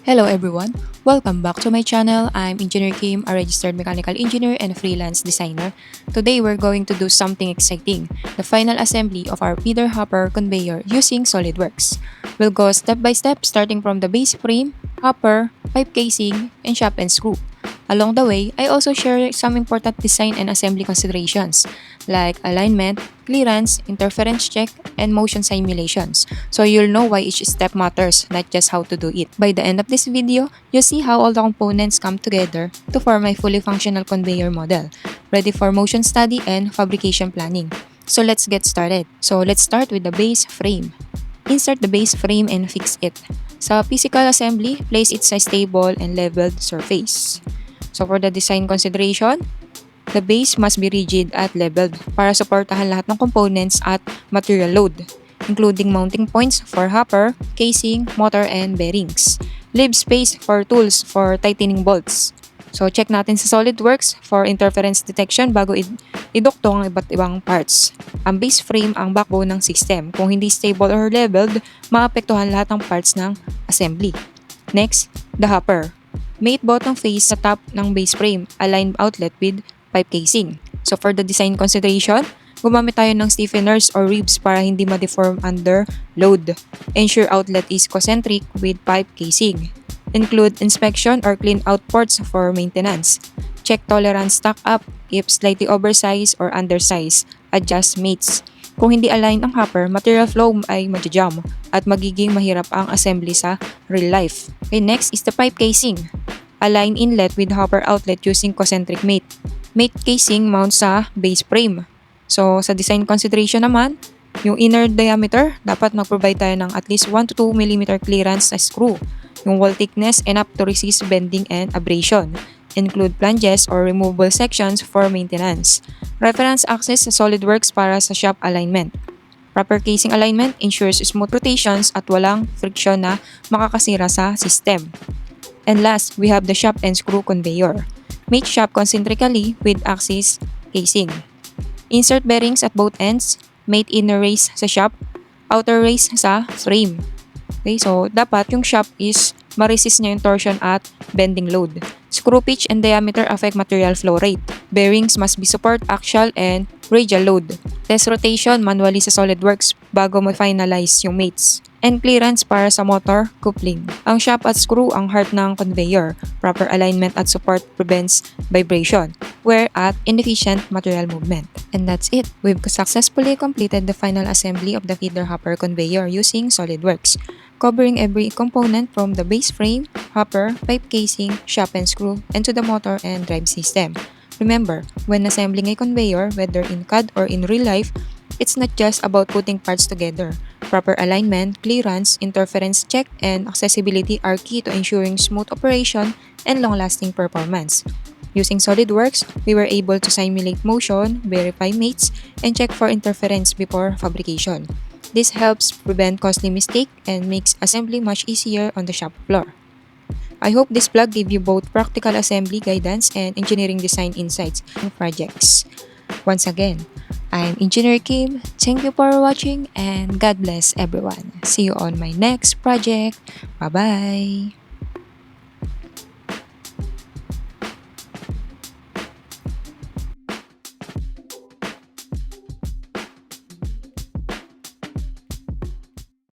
Hello everyone! Welcome back to my channel. I'm Engineer Kim, a registered mechanical engineer and freelance designer. Today we're going to do something exciting, the final assembly of our Feeder Hopper Conveyor using Solidworks. We'll go step by step starting from the base frame, hopper, pipe casing, and shaft and screw. Along the way, I also share some important design and assembly considerations like alignment, clearance, interference check, and motion simulations. So you'll know why each step matters, not just how to do it. By the end of this video, you'll see how all the components come together to form a fully functional conveyor model, ready for motion study and fabrication planning. So let's get started. So let's start with the base frame. Insert the base frame and fix it. Sa physical assembly, place it sa stable and leveled surface. So for the design consideration, the base must be rigid at leveled para suportahan lahat ng components at material load, including mounting points for hopper, casing, motor, and bearings. Leave space for tools for tightening bolts. So check natin sa Solidworks for interference detection bago idukto ang iba't ibang parts. Ang base frame ang backbone ng system. Kung hindi stable or leveled, maapektuhan lahat ng parts ng assembly. Next, the hopper. Mate bottom face sa top ng base frame, aligned outlet with pipe casing. So for the design consideration, gumamit tayo ng stiffeners or ribs para hindi ma-deform under load. Ensure outlet is concentric with pipe casing. Include inspection or clean out ports for maintenance. Check tolerance stack up if slightly oversized or undersized. Adjust mates. Kung hindi aligned ang hopper, material flow ay ma-jam at magiging mahirap ang assembly sa real life. Okay, next is the pipe casing. Align inlet with hopper outlet using concentric mate. Mate casing mount sa base frame. So, sa design consideration naman, yung inner diameter, dapat mag-provide tayo ng at least 1 to 2 mm clearance sa screw. Yung wall thickness enough to resist bending and abrasion. Include flanges or removable sections for maintenance. Reference access sa Solidworks para sa shop alignment. Proper casing alignment ensures smooth rotations at walang friction na makakasira sa system. And last, we have the shaft and screw conveyor. Mate shaft concentrically with axis casing. Insert bearings at both ends. Mate inner race sa shaft, outer race sa frame. Okay, so dapat yung shaft is ma-resist niya yung torsion at bending load. Screw pitch and diameter affect material flow rate. Bearings must be support axial and radial load. Test rotation manually sa Solidworks bago mo finalize yung mates. And clearance para sa motor coupling. Ang shaft at screw ang heart ng conveyor. Proper alignment at support prevents vibration, wear at inefficient material movement. And that's it. We've successfully completed the final assembly of the Feeder Hopper Conveyor using Solidworks, covering every component from the base frame, hopper, pipe casing, shaft and screw, and to the motor and drive system. Remember, when assembling a conveyor, whether in CAD or in real life, it's not just about putting parts together. Proper alignment, clearance, interference check, and accessibility are key to ensuring smooth operation and long-lasting performance. Using Solidworks, we were able to simulate motion, verify mates, and check for interference before fabrication. This helps prevent costly mistakes and makes assembly much easier on the shop floor. I hope this vlog gave you both practical assembly guidance and engineering design insights in projects. Once again, I'm Engineer Kim. Thank you for watching and God bless everyone. See you on my next project. Bye-bye!